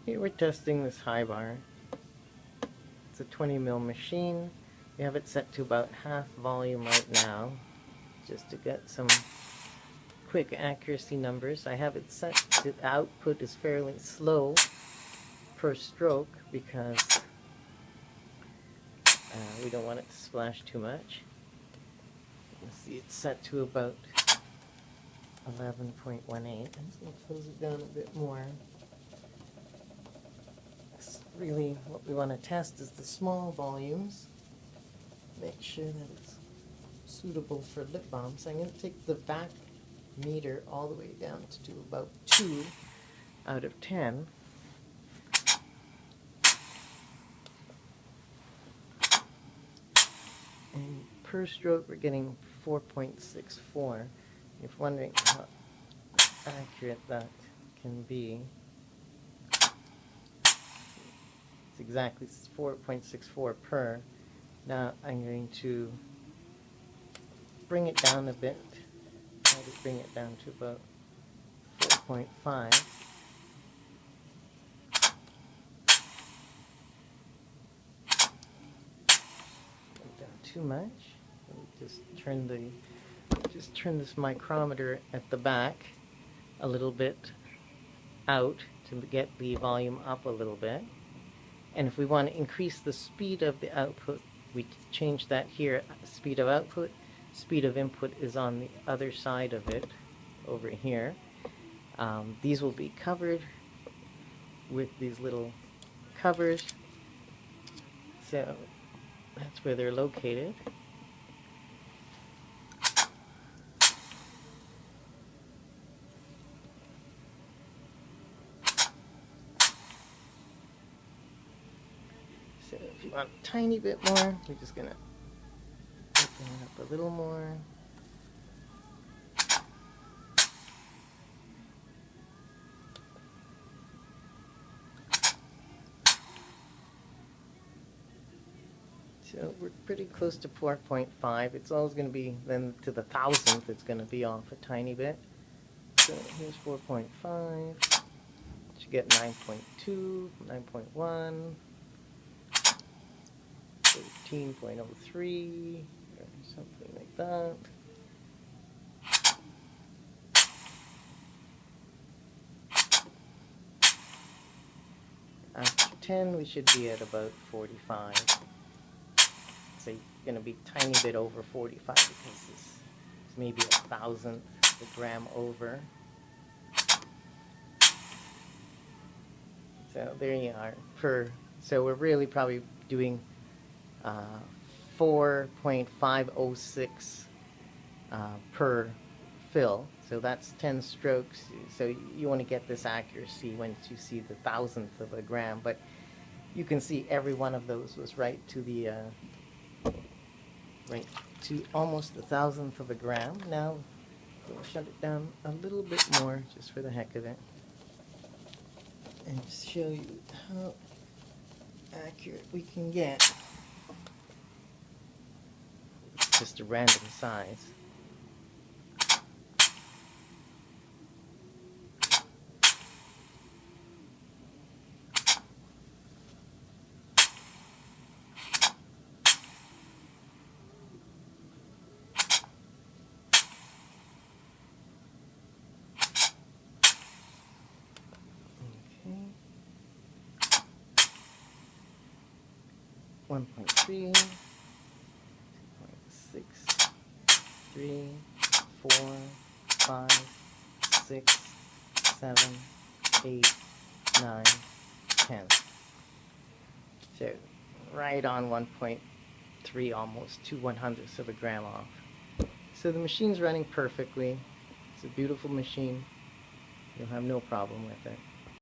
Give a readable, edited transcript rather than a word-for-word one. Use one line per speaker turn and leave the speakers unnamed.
Here we're testing this Hibar. It's a 20 mil machine. We have it set to about half volume right now, just to get some quick accuracy numbers. I have it set to the output is fairly slow per stroke because we don't want it to splash too much. You can see it's set to about 11.18. I'm just going to close it down a bit more. Really what we want to test is the small volumes. Make sure that it's suitable for lip balm. So I'm going to take the back meter all the way down to do about 2 out of 10. And per stroke we're getting 4.64. If you're wondering how accurate that can be, it's exactly 4.64 per. Now I'm going to bring it down a bit. Try to bring it down to about 4.5. Down too much. Just turn this micrometer at the back a little bit out to get the volume up a little bit. And if we want to increase the speed of the output, we change that here. Speed of output, speed of input is on the other side of it, over here. These will be covered with these little covers. So that's where they're located. So if you want a tiny bit more, we're just going to open it up a little more. So we're pretty close to 4.5. It's always going to be, then to the thousandth, it's going to be off a tiny bit. So here's 4.5. You get 9.2, 9.1. 13.03, or something like that. After 10, we should be at about 45. So you're going to be a tiny bit over 45 because it's maybe 1,000th of a gram over. So there you are. So we're really probably doing 4.506 per fill. So that's 10 strokes. So you want to get this accuracy once you see the 1,000th of a gram. But you can see every one of those was right to the right to almost the 1,000th of a gram. Now we'll shut it down a little bit more just for the heck of it, and just show you how accurate we can get. It's just a random size. Okay. 1.3, 2.6, 3, 4, 5, 6, 7, 8, 9, 10. So right on 1.3, almost 2/100ths of a gram off. So the machine's running perfectly. It's a beautiful machine. You'll have no problem with it.